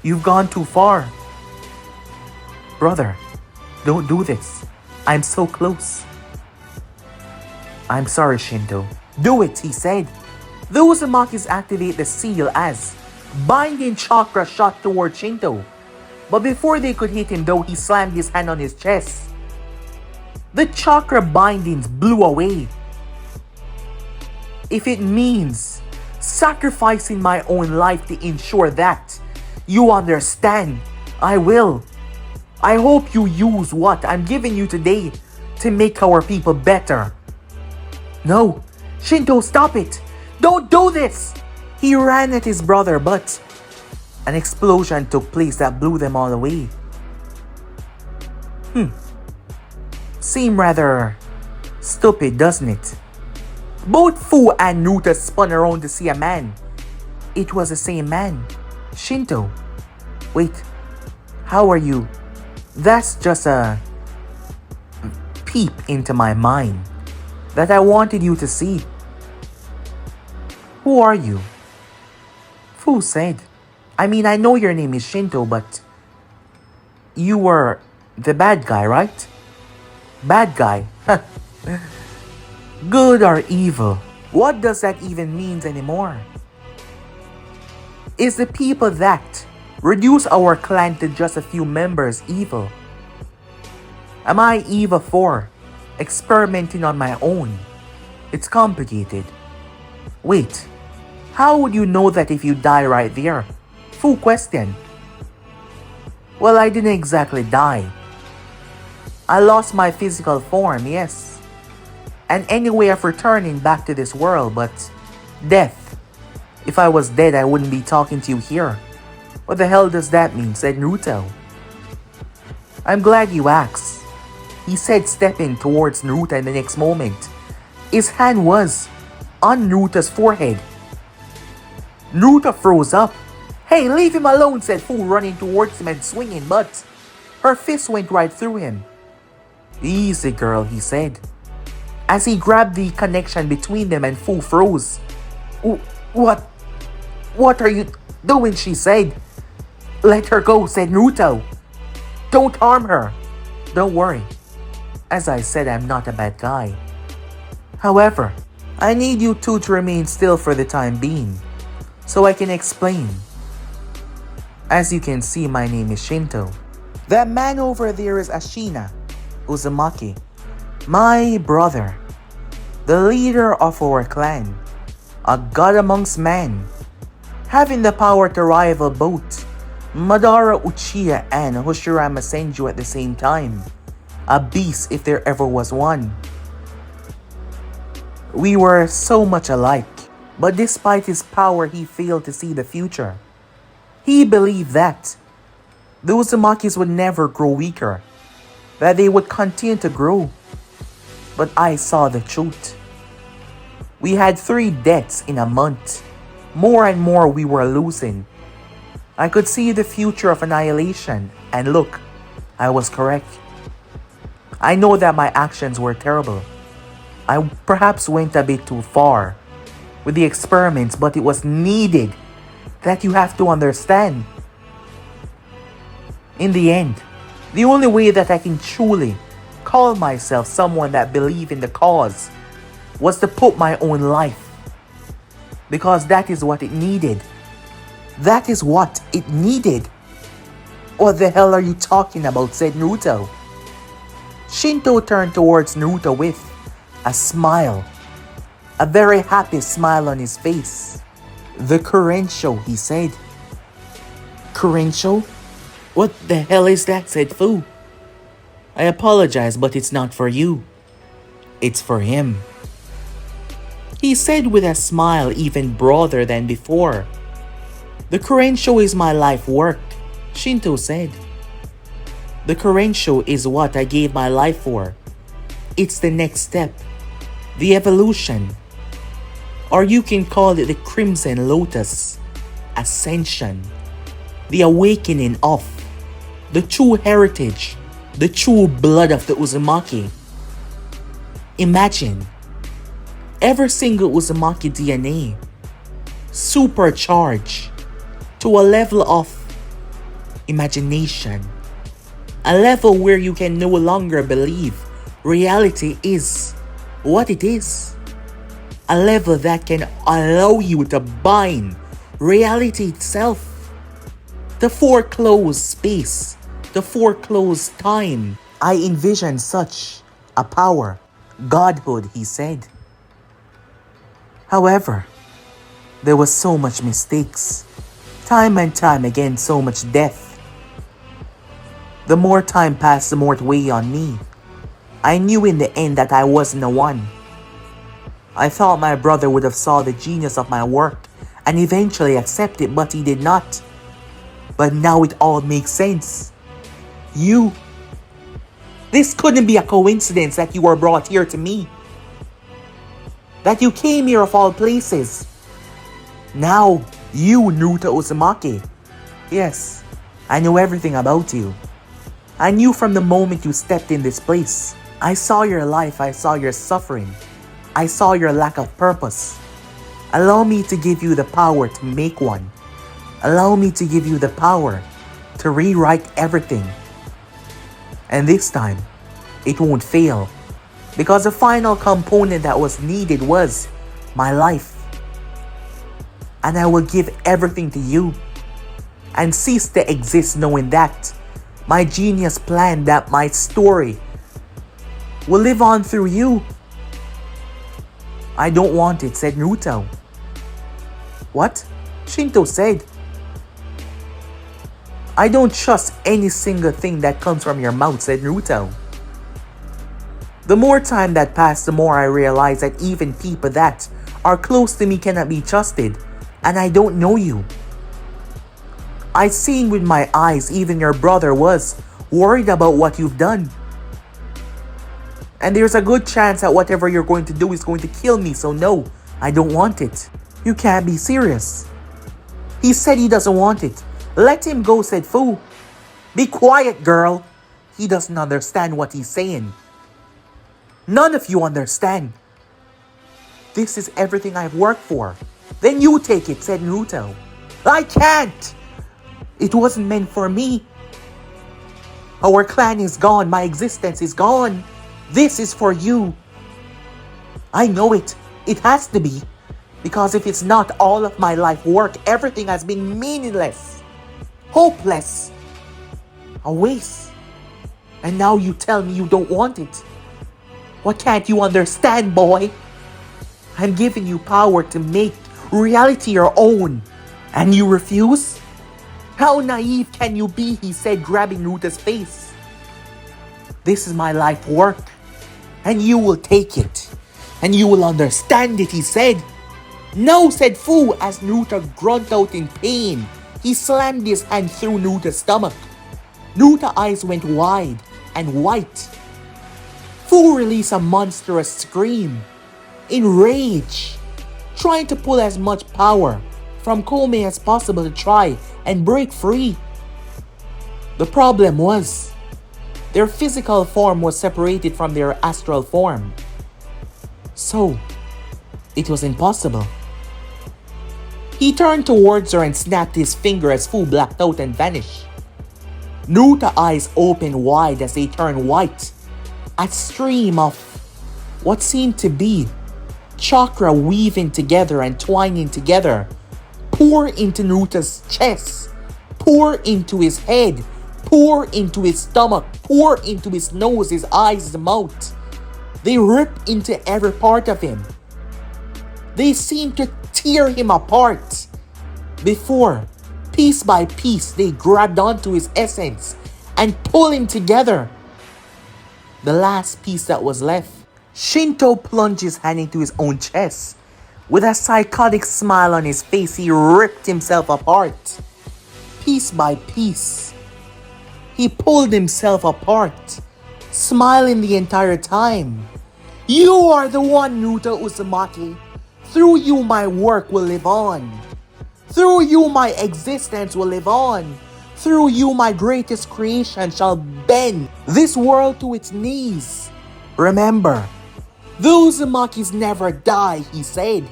You've gone too far. Brother, don't do this. I'm so close. I'm sorry, Shinto. Do it, he said. The Uzumakis activate the seal as binding chakra shot toward Shinto. But before they could hit him though, he slammed his hand on his chest. The chakra bindings blew away. If it means sacrificing my own life to ensure that you understand, I will. I hope you use what I'm giving you today to make our people better. No, Shinto, stop it. Don't do this. He ran at his brother, but an explosion took place that blew them all away. Seem rather stupid, doesn't it? Both Fu and Naruto spun around to see a man. It was the same man, Shinto. Wait, how are you? That's just a peep into my mind that I wanted you to see. Who are you? Fu said. I mean, I know your name is Shinto, but you were the bad guy, right? Bad guy? Good or evil? What does that even mean anymore? Is the people that reduce our clan to just a few members evil? Am I evil for experimenting on my own? It's complicated. Wait, how would you know that if you die right there? Full question. Well, I didn't exactly die. I lost my physical form, yes. And any way of returning back to this world, but death. If I was dead, I wouldn't be talking to you here. What the hell does that mean? Said Naruto. I'm glad you asked. He said, stepping towards Naruto in the next moment. His hand was on Naruto's forehead. Naruto froze up. Hey, leave him alone, said Fu, running towards him and swinging, but her fist went right through him. Easy, girl, he said. As he grabbed the connection between them and Fu froze. What are you doing? She said. Let her go, said Naruto. Don't harm her. Don't worry. As I said, I'm not a bad guy. However, I need you two to remain still for the time being, so I can explain. As you can see, my name is Shinto. That man over there is Ashina Uzumaki, my brother, the leader of our clan, a god amongst men, having the power to rival both Madara Uchiha and Hoshirama Senju at the same time, a beast if there ever was one. We were so much alike, but despite his power, he failed to see the future. He believed that the Uzumakis would never grow weaker, that they would continue to grow. But I saw the truth. We had 3 deaths in a month. More and more we were losing. I could see the future of annihilation, and look, I was correct. I know that my actions were terrible. I perhaps went a bit too far with the experiments, but it was needed. That you have to understand. In the end, the only way that I can truly call myself someone that believe in the cause was to put my own life. Because that is what it needed. That is what it needed. What the hell are you talking about? Said Naruto. Shinto turned towards Naruto with a smile. A very happy smile on his face. The Kurensho, he said. Kurensho? What the hell is that? Said Fu. I apologize, but it's not for you. It's for him. He said with a smile even broader than before. The Kurensho is my life work, Shinto said. The Kurensho is what I gave my life for. It's the next step. The evolution. Or you can call it the Crimson Lotus. Ascension. The awakening of. The true heritage. The true blood of the Uzumaki. Imagine. Every single Uzumaki DNA. Supercharged. To a level of imagination. A level where you can no longer believe reality is what it is. A level that can allow you to bind reality itself. The foreclosed space. The foreclosed time. I envision such a power. Godhood, he said. However, there was so much mistakes. Time and time again, so much death. The more time passed, the more it weighed on me. I knew in the end that I wasn't the one. I thought my brother would have saw the genius of my work and eventually accept it, but he did not. But now it all makes sense. You. This couldn't be a coincidence that you were brought here to me. That you came here of all places. Now, you, Naruto Uzumaki. Yes, I know everything about you. I knew from the moment you stepped in this place. I saw your life, I saw your suffering. I saw your lack of purpose. Allow me to give you the power to make one. Allow me to give you the power to rewrite everything. And this time, it won't fail. Because the final component that was needed was my life. And I will give everything to you. And cease to exist knowing that my genius plan, that my story will live on through you. I don't want it, said Naruto. What? Shinto said. I don't trust any single thing that comes from your mouth, said Naruto. The more time that passed, the more I realized that even people that are close to me cannot be trusted, and I don't know you. I seen with my eyes even your brother was worried about what you've done. And there's a good chance that whatever you're going to do is going to kill me, so no, I don't want it. You can't be serious. He said he doesn't want it. Let him go, said Fu. Be quiet, girl. He doesn't understand what he's saying. None of you understand. This is everything I've worked for. Then you take it, said Naruto. I can't. It wasn't meant for me. Our clan is gone. My existence is gone. This is for you. I know it. It has to be. Because if it's not, all of my life work, everything has been meaningless. Hopeless. A waste. And now you tell me you don't want it. What can't you understand, boy? I'm giving you power to make reality your own. And you refuse? How naive can you be, he said, grabbing Naruto's face. This is my life work. And you will take it. And you will understand it, he said. No, said Fu, as Naruto grunted out in pain. He slammed his hand through Naruto's stomach. Naruto's eyes went wide and white. Fu released a monstrous scream. In rage. Trying to pull as much power from Kome as possible to try and break free. The problem was, their physical form was separated from their astral form. So, it was impossible. He turned towards her and snapped his finger as Fu blacked out and vanished. Naruto's eyes opened wide as they turned white. A stream of what seemed to be chakra weaving together and twining together pour into Naruto's chest, pour into his head, pour into his stomach, pour into his nose, his eyes, his mouth. They rip into every part of him. They seem to tear him apart. Before, piece by piece, they grabbed onto his essence and pulled him together. The last piece that was left, Shinto plunged his hand into his own chest. With a psychotic smile on his face, he ripped himself apart. Piece by piece, he pulled himself apart, smiling the entire time. You are the one, Naruto Uzumaki. Through you my work will live on. Through you my existence will live on. Through you my greatest creation shall bend this world to its knees. Remember, the Uzumakis never die, he said.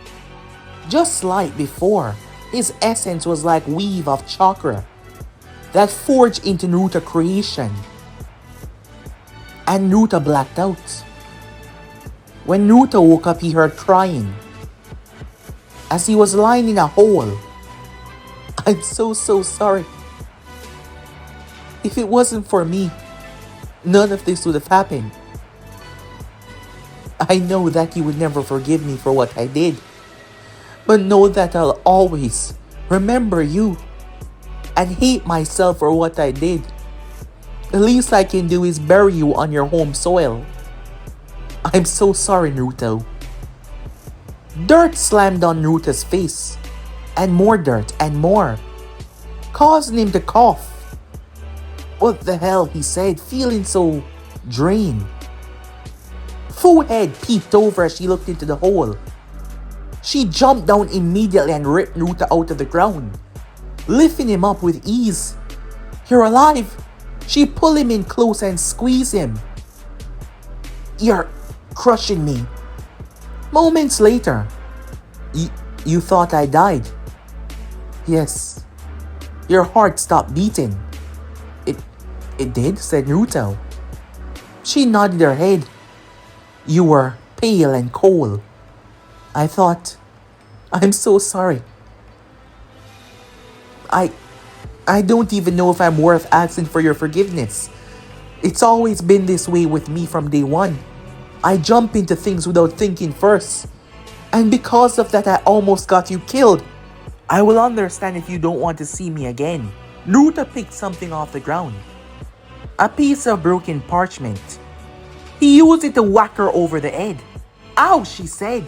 Just like before, his essence was like weave of chakra that forged into Naruto creation. And Naruto blacked out. When Naruto woke up, he heard crying. As he was lying in a hole. I'm so sorry. If it wasn't for me, none of this would have happened. I know that you would never forgive me for what I did. But know that I'll always remember you and hate myself for what I did. The least I can do is bury you on your home soil. I'm so sorry, Naruto. Dirt slammed on Naruto's face. And more dirt and more, causing him to cough. What the hell, he said, feeling so drained. Fu head peeped over as she looked into the hole. She jumped down immediately and ripped Naruto out of the ground, lifting him up with ease. You're alive! She pulled him in close and squeezed him. You're crushing me. Moments later, you thought I died. Yes. Your heart stopped beating. It did, said Naruto. She nodded her head. You were pale and cold. I thought, I'm so sorry. I don't even know if I'm worth asking for your forgiveness. It's always been this way with me from day one. I jump into things without thinking first. And because of that, I almost got you killed. I will understand if you don't want to see me again. Naruto picked something off the ground. A piece of broken parchment. He used it to whack her over the head. Ow, she said.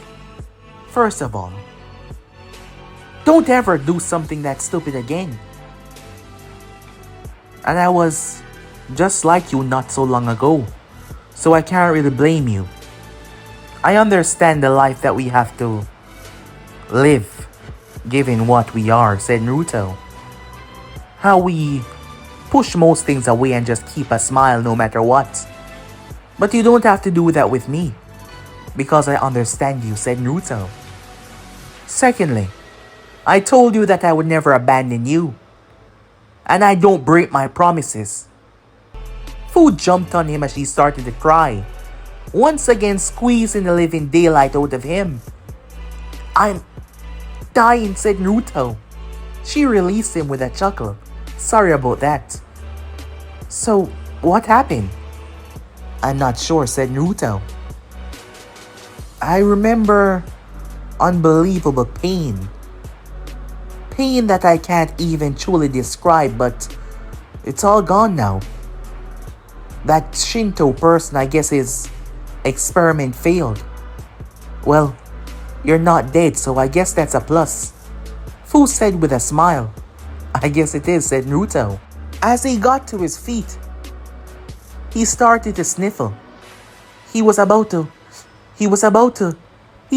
First of all, don't ever do something that stupid again. And I was just like you not so long ago, so I can't really blame you. I understand the life that we have to live, given what we are, said Naruto. How we push most things away and just keep a smile no matter what. But you don't have to do that with me, because I understand you, said Naruto. Secondly, I told you that I would never abandon you. And I don't break my promises. Fu jumped on him as she started to cry, once again squeezing the living daylight out of him. I'm dying, said Naruto. She released him with a chuckle. Sorry about that. So, what happened? I'm not sure, said Naruto. I remember unbelievable pain. Pain that I can't even truly describe, but it's all gone now. That Shinto person, I guess his experiment failed. Well, you're not dead, so I guess that's a plus. Fu said with a smile. I guess it is, said Naruto. As he got to his feet, he started to sniffle. He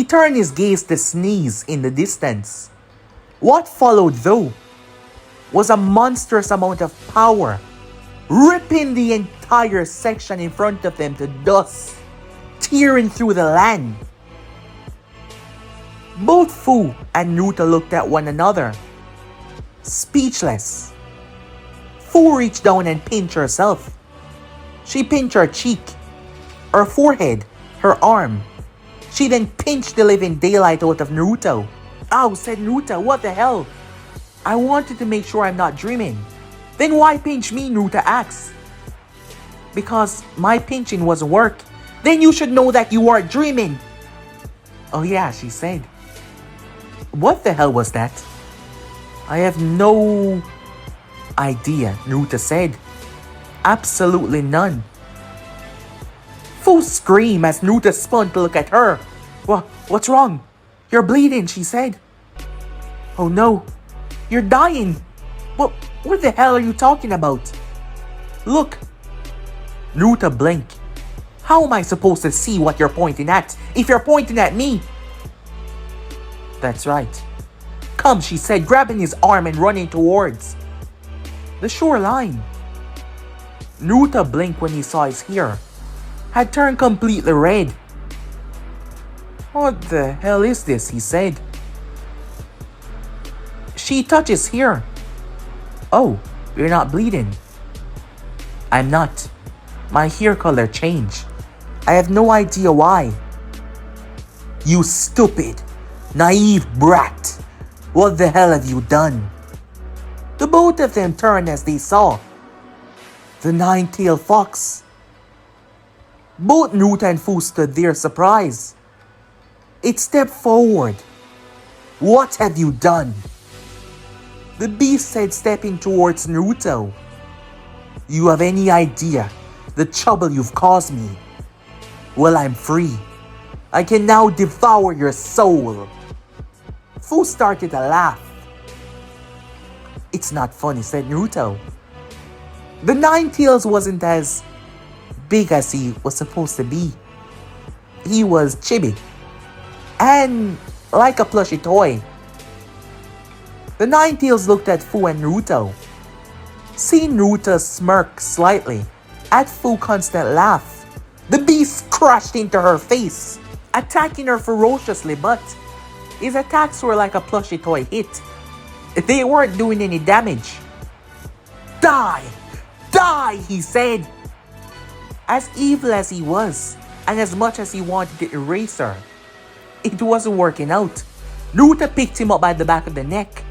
turned his gaze to sneeze in the distance. What followed, though, was a monstrous amount of power, ripping the entire section in front of them to dust, tearing through the land. Both Fu and Naruto looked at one another, speechless. Fu reached down and pinched herself. She pinched her cheek, her forehead, her arm. She then pinched the living daylight out of Naruto. Ow, said Naruto, what the hell? I wanted to make sure I'm not dreaming. Then why pinch me, Naruto asked. Because my pinching wasn't work. Then you should know that you are dreaming. Oh yeah, she said. What the hell was that? I have no idea, Naruto said. Absolutely none. Fu screamed as Naruto spun to look at her. What's wrong? You're bleeding, she said. Oh no, you're dying. What the hell are you talking about? Look. Naruto blinked. How am I supposed to see what you're pointing at if you're pointing at me? That's right. Come, she said, grabbing his arm and running towards the shoreline. Naruto blinked when he saw his hair had turned completely red. What the hell is this? He said. She touches here. Oh, you're not bleeding. I'm not. My hair color changed. I have no idea why. You stupid, naive brat. What the hell have you done? The both of them turned as they saw the nine-tailed fox. Both Naruto and Fu stood there surprised. It stepped forward. What have you done? The beast said, stepping towards Naruto. You have any idea the trouble you've caused me? Well, I'm free. I can now devour your soul. Fu started to laugh. It's not funny, said Naruto. The Nine-Tails wasn't as big as he was supposed to be. He was chibi and like a plushy toy. The Nine-Tails looked at Fu and Naruto. Seeing Naruto smirk slightly at Fu's constant laugh, the beast crashed into her face, attacking her ferociously, but his attacks were like a plushy toy hit. They weren't doing any damage. Die! Die! He said. As evil as he was, and as much as he wanted to erase her, it wasn't working out. Naruto picked him up by the back of the neck.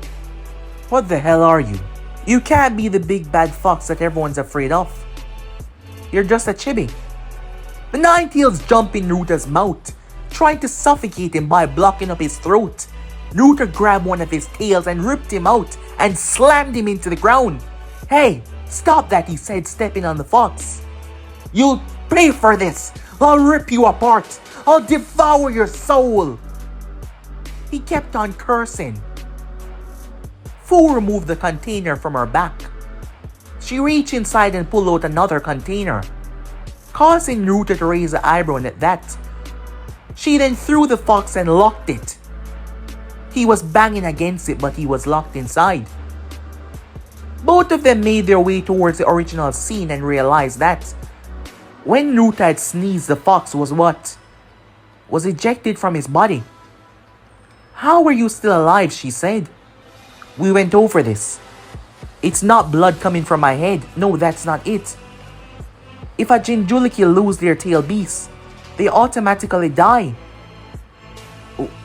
What the hell are you? You can't be the big bad fox that everyone's afraid of. You're just a chibi. The Nine-Tails jumped in Naruto's mouth, trying to suffocate him by blocking up his throat. Naruto grabbed one of his tails and ripped him out and slammed him into the ground. Hey, stop that, he said, stepping on the fox. You'll pay for this. I'll rip you apart. I'll devour your soul. He kept on cursing. Fu removed the container from her back. She reached inside and pulled out another container, causing Naruto to raise an eyebrow at that. She then threw the fox and locked it. He was banging against it, but he was locked inside. Both of them made their way towards the original scene and realized that when Naruto had sneezed, the fox was what? Was ejected from his body. How are you still alive? She said. We went over this. It's not blood coming from my head. No, that's not it. If a Jinchuriki lose their tail beast, they automatically die.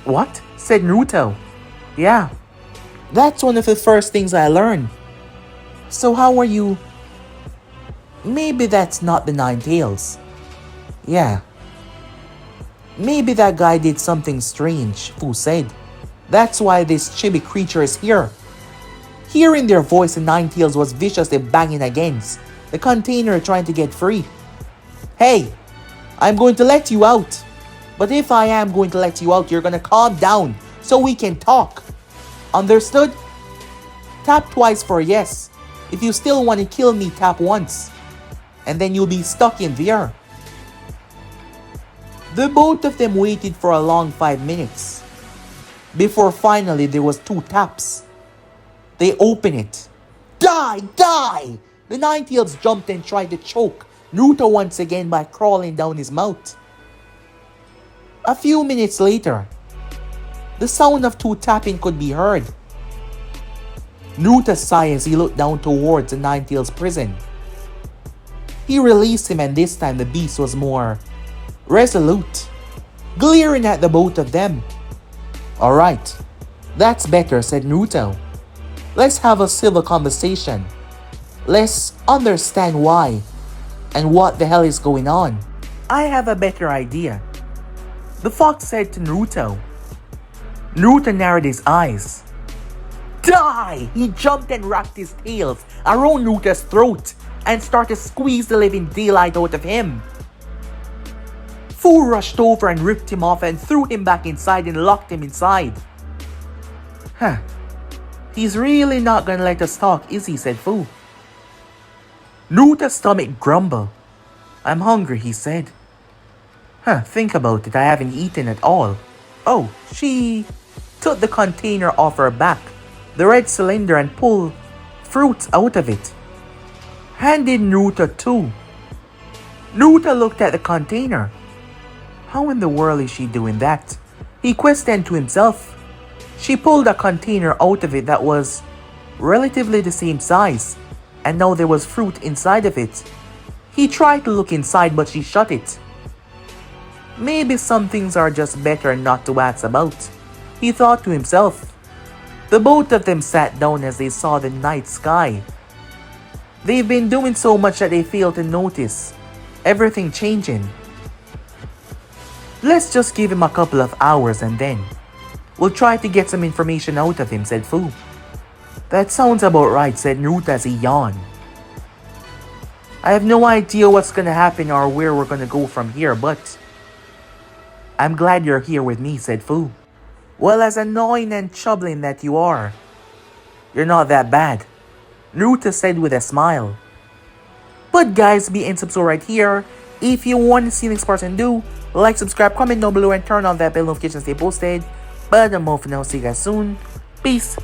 What? Said Naruto. Yeah. That's one of the first things I learned. So how are you? Maybe that's not the Nine-Tails. Yeah. Maybe that guy did something strange, Fu said. That's why this chibi creature is here. Hearing their voice, the Nine-Tails was viciously banging against the container trying to get free. Hey, I'm going to let you out. But if I am going to let you out, you're going to calm down so we can talk. Understood? Tap twice for yes. If you still want to kill me, tap once. And then you'll be stuck in there. The both of them waited for a long 5 minutes. Before finally there was 2 taps. They opened it. Die! Die! The Nine-Tails jumped and tried to choke Naruto once again by crawling down his mouth. A few minutes later, the sound of 2 tapping could be heard. Naruto sighed as he looked down towards the Nine-Tails prison. He released him, and this time the beast was more resolute, glaring at the both of them. "Alright, that's better," said Naruto. "Let's have a civil conversation. Let's understand why and what the hell is going on." "I have a better idea," the fox said to Naruto. Naruto narrowed his eyes. "Die!" He jumped and wrapped his tails around Naruto's throat and started to squeeze the living daylight out of him. Fu rushed over and ripped him off and threw him back inside and locked him inside. "Huh. He's really not gonna let us talk, is he?" said Fu. Naruto's stomach grumbled. "I'm hungry," he said. Think about it, I haven't eaten at all." Oh, she took the container off her back, the red cylinder, and pulled fruits out of it. Handed Naruto too. Naruto looked at the container. How in the world is she doing that? He questioned to himself. She pulled a container out of it that was relatively the same size, and now there was fruit inside of it. He tried to look inside, but she shut it. Maybe some things are just better not to ask about, he thought to himself. The both of them sat down as they saw the night sky. They've been doing so much that they failed to notice everything changing. "Let's just give him a couple of hours and then we'll try to get some information out of him," said Fu. "That sounds about right," said Naruto as he yawned. "I have no idea what's gonna happen or where we're gonna go from here, but I'm glad you're here with me," said Fu. "Well, as annoying and troubling that you are, you're not that bad," Naruto said with a smile. But guys, be and subscribe right here. If you want to see the next person do, like, subscribe, comment down below, and turn on that bell notification to stay posted. But I'm off now. See you guys soon. Peace.